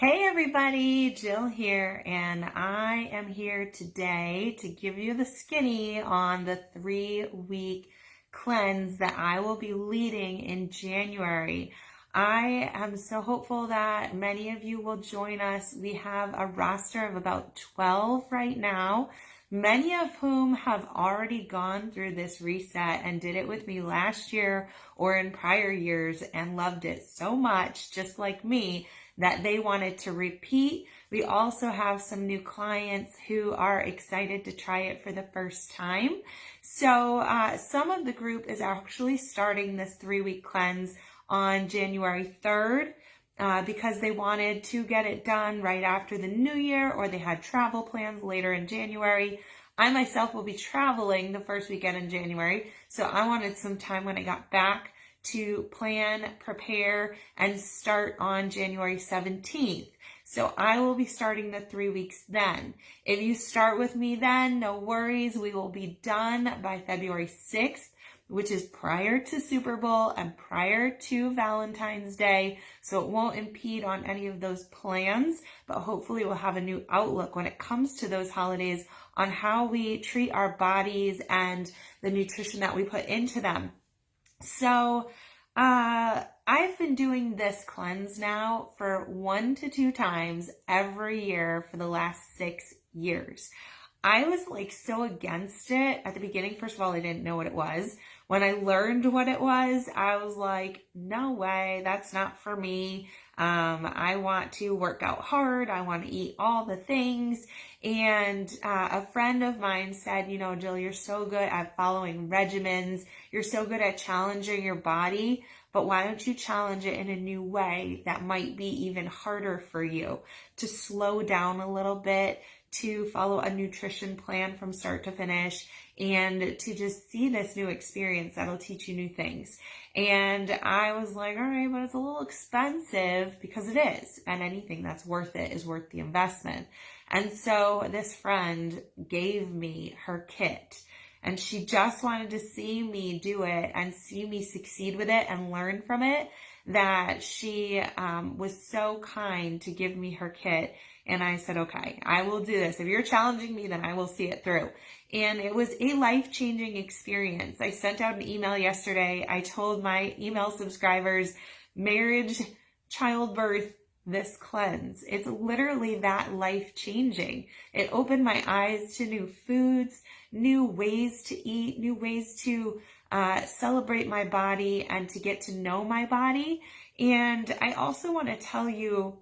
Hey everybody, Jill here, and I am here today to give you the skinny on the 3-week cleanse that I will be leading in January. I am so hopeful that many of you will join us. We have a roster of about 12 right now, many of whom have already gone through this reset and did it with me last year or in prior years and loved it so much, just like me, that they wanted to repeat. We also have some new clients who are excited to try it for the first time. So some of the group is actually starting this 3-week cleanse on January 3rd because they wanted to get it done right after the new year, or they had travel plans later in January. I myself will be traveling the first weekend in January, so I wanted some time when I got back to plan, prepare, and start on January 17th. So I will be starting the 3 weeks then. If you start with me then, no worries. We will be done by February 6th, which is prior to Super Bowl and prior to Valentine's Day. So it won't impede on any of those plans, but hopefully we'll have a new outlook when it comes to those holidays on how we treat our bodies and the nutrition that we put into them. So I've been doing this cleanse now for 1 to 2 times every year for the last 6 years. I was so against it at the beginning. First of all, I didn't know what it was. When I learned what it was, I was like, no way, that's not for me. I want to work out hard. I want to eat all the things. And a friend of mine said, Jill, you're so good at following regimens. You're so good at challenging your body, but why don't you challenge it in a new way that might be even harder for you, to slow down a little bit, to follow a nutrition plan from start to finish, and to just see this new experience that'll teach you new things. And I was like, all right, but it's a little expensive, because it is. And anything that's worth it is worth the investment. And so this friend gave me her kit, and she just wanted to see me do it and see me succeed with it and learn from it, that she was so kind to give me her kit. And I said, okay, I will do this. If you're challenging me, then I will see it through. And it was a life-changing experience. I sent out an email yesterday. I told my email subscribers, marriage, childbirth, this cleanse. It's literally that life-changing. It opened my eyes to new foods, new ways to eat, new ways to celebrate my body and to get to know my body. And I also want to tell you,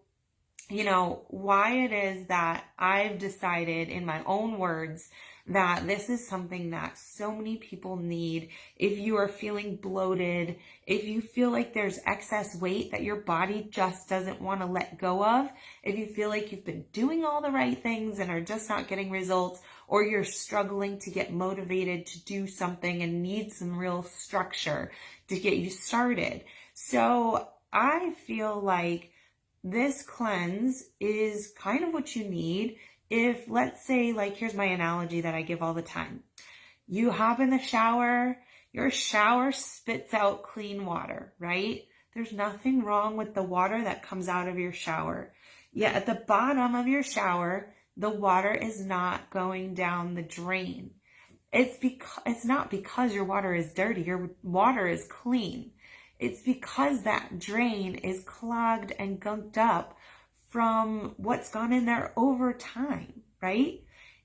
why it is that I've decided, in my own words, that this is something that so many people need. If you are feeling bloated, if you feel like there's excess weight that your body just doesn't want to let go of, if you feel like you've been doing all the right things and are just not getting results, or you're struggling to get motivated to do something and need some real structure to get you started. So I feel like this cleanse is kind of what you need. If, let's say, here's my analogy that I give all the time. You hop in the shower, your shower spits out clean water, right? There's nothing wrong with the water that comes out of your shower. Yet at the bottom of your shower, the water is not going down the drain. It's not because your water is dirty. Your water is clean. It's because that drain is clogged and gunked up from what's gone in there over time, right?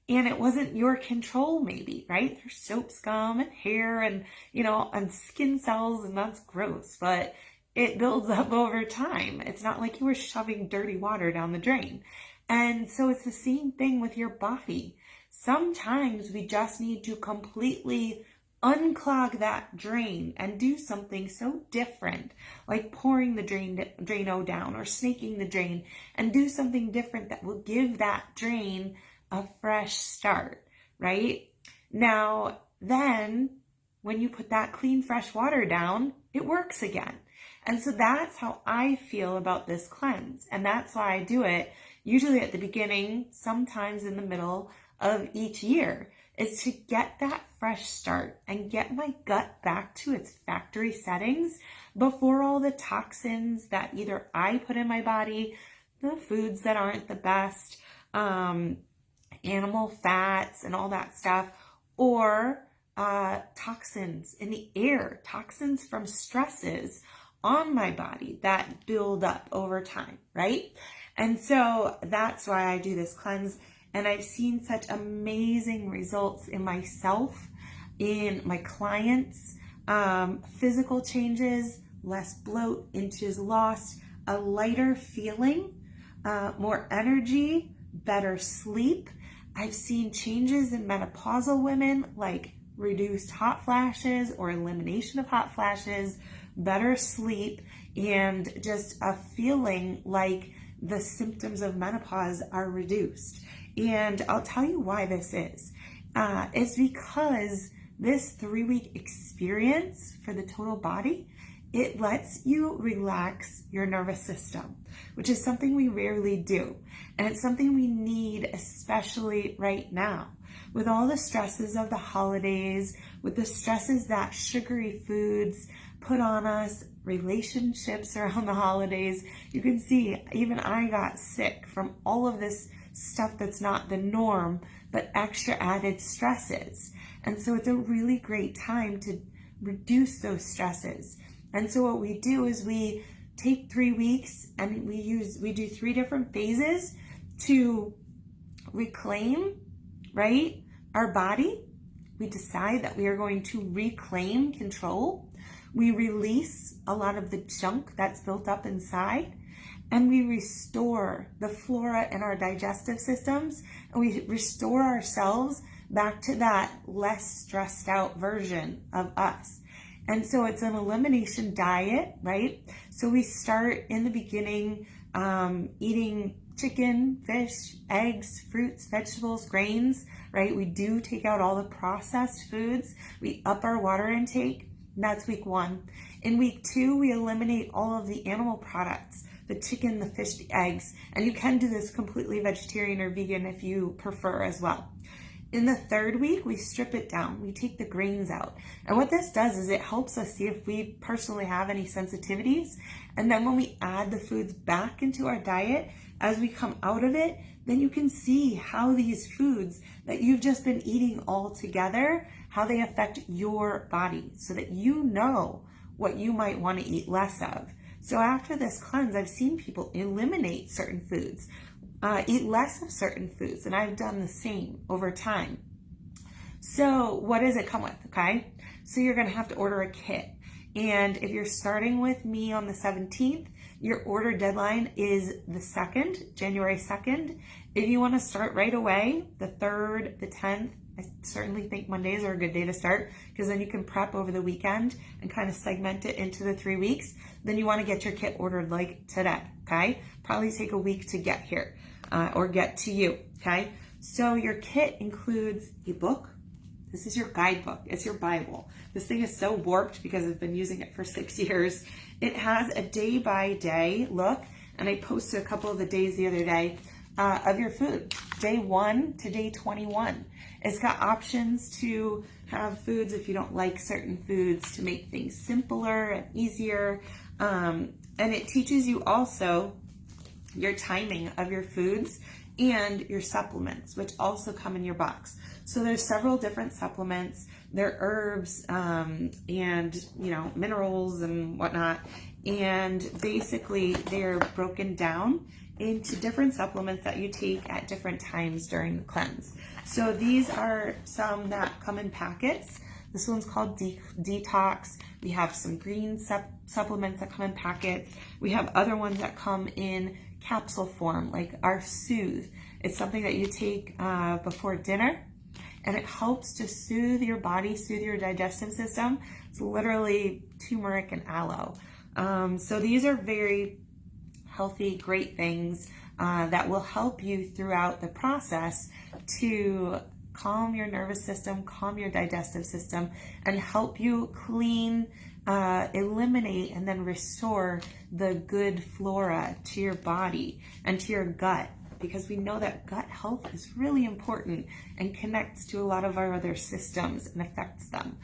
And it wasn't your control, maybe, right? There's soap scum and hair and, and skin cells, and that's gross, but it builds up over time. It's not like you were shoving dirty water down the drain. And so it's the same thing with your body. Sometimes we just need to completely unclog that drain and do something so different, like pouring the Drano down or snaking the drain, and do something different that will give that drain a fresh start, right? Now, then, when you put that clean, fresh water down, it works again. And so that's how I feel about this cleanse. And that's why I do it usually at the beginning, sometimes in the middle of each year, is to get that fresh start and get my gut back to its factory settings before all the toxins that either I put in my body, the foods that aren't the best, animal fats and all that stuff, or toxins in the air, toxins from stresses on my body that build up over time, right? And so that's why I do this cleanse. And I've seen such amazing results in myself, in my clients, physical changes, less bloat, inches lost, a lighter feeling, more energy, better sleep. I've seen changes in menopausal women, like reduced hot flashes or elimination of hot flashes, better sleep, and just a feeling like the symptoms of menopause are reduced. And I'll tell you why this is. It's because this 3-week experience for the total body, it lets you relax your nervous system, which is something we rarely do. And it's something we need, especially right now. With all the stresses of the holidays, with the stresses that sugary foods put on us, relationships around the holidays, you can see even I got sick from all of this stuff that's not the norm, but extra added stresses. And so it's a really great time to reduce those stresses. And so what we do is we take 3 weeks and we do 3 different phases to reclaim, right, our body. We decide that we are going to reclaim control. We release a lot of the junk that's built up inside, and we restore the flora in our digestive systems, and we restore ourselves back to that less stressed out version of us. And so it's an elimination diet, right? So we start in the beginning eating chicken, fish, eggs, fruits, vegetables, grains, right? We do take out all the processed foods. We up our water intake. And that's week 1. In week 2, we eliminate all of the animal products, the chicken, the fish, the eggs. And you can do this completely vegetarian or vegan if you prefer as well. In the 3rd week, we strip it down. We take the grains out. And what this does is it helps us see if we personally have any sensitivities. And then when we add the foods back into our diet, as we come out of it, then you can see how these foods that you've just been eating all together, how they affect your body so that you know what you might want to eat less of. So after this cleanse, I've seen people eliminate certain foods, eat less of certain foods, and I've done the same over time. So what does it come with, okay? So you're going to have to order a kit. And if you're starting with me on the 17th, your order deadline is the 2nd, January 2nd. If you want to start right away, the 3rd, the 10th, I certainly think Mondays are a good day to start because then you can prep over the weekend and kind of segment it into the 3 weeks. Then you want to get your kit ordered like today, okay? Probably take a week to get here or get to you, okay? So your kit includes a book. This is your guidebook. It's your Bible. This thing is so warped because I've been using it for 6 years. It has a day-by-day look, and I posted a couple of the days the other day of your food, day 1 to day 21. It's got options to have foods if you don't like certain foods to make things simpler and easier. And it teaches you also your timing of your foods and your supplements, which also come in your box. So there's several different supplements. They're herbs and, you know, minerals and whatnot. And basically they're broken down into different supplements that you take at different times during the cleanse. So these are some that come in packets. This one's called Detox. We have some green supplements that come in packets. We have other ones that come in capsule form, like our Soothe. It's something that you take before dinner, and it helps to soothe your body, soothe your digestive system. It's literally turmeric and aloe. So these are very healthy, great things that will help you throughout the process to calm your nervous system, calm your digestive system, and help you clean, eliminate, and then restore the good flora to your body and to your gut, because we know that gut health is really important and connects to a lot of our other systems and affects them.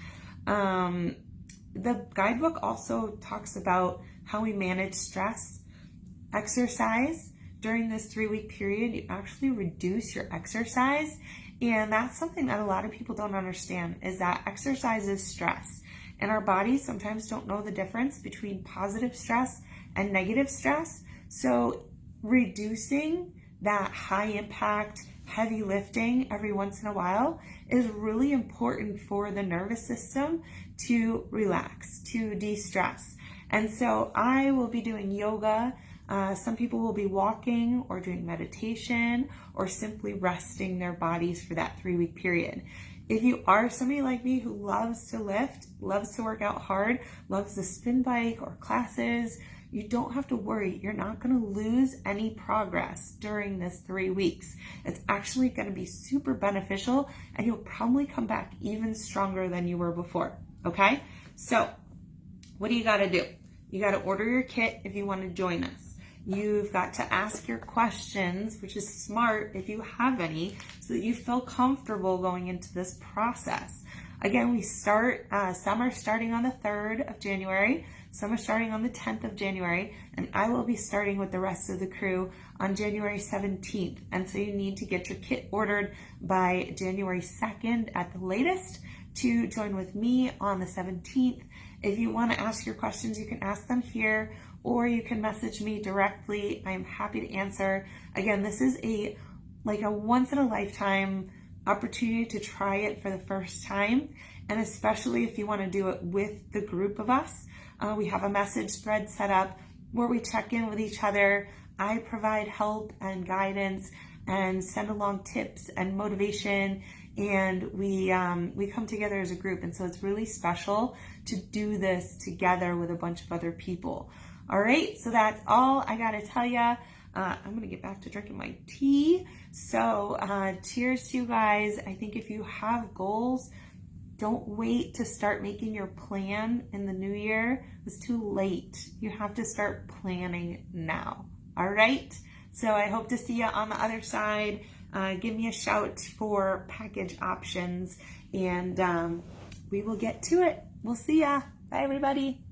The guidebook also talks about how we manage stress, exercise, during this 3-week period, you actually reduce your exercise. And that's something that a lot of people don't understand, is that exercise is stress. And our bodies sometimes don't know the difference between positive stress and negative stress. So reducing that high impact, heavy lifting every once in a while is really important for the nervous system to relax, to de-stress. And so I will be doing yoga. Some people will be walking or doing meditation or simply resting their bodies for that 3-week period. If you are somebody like me who loves to lift, loves to work out hard, loves the spin bike or classes, you don't have to worry. You're not going to lose any progress during this 3 weeks. It's actually going to be super beneficial, and you'll probably come back even stronger than you were before. Okay? So what do you got to do? You got to order your kit if you want to join us. You've got to ask your questions, which is smart if you have any, so that you feel comfortable going into this process. Again, we start, some are starting on the 3rd of January, some are starting on the 10th of January, and I will be starting with the rest of the crew on January 17th. And so you need to get your kit ordered by January 2nd at the latest to join with me on the 17th. If you want to ask your questions, you can ask them here, or you can message me directly. I'm happy to answer. Again, this is a once in a lifetime opportunity to try it for the first time, and especially if you want to do it with the group of us. We have a message thread set up where we check in with each other. I provide help and guidance and send along tips and motivation, and we come together as a group. And so it's really special to do this together with a bunch of other people. All right, so that's all I got to tell you. I'm going to get back to drinking my tea. So cheers to you guys. I think if you have goals, don't wait to start making your plan in the new year. It's too late. You have to start planning now. All right, so I hope to see you on the other side. Give me a shout for package options, and we will get to it. We'll see ya. Bye, everybody.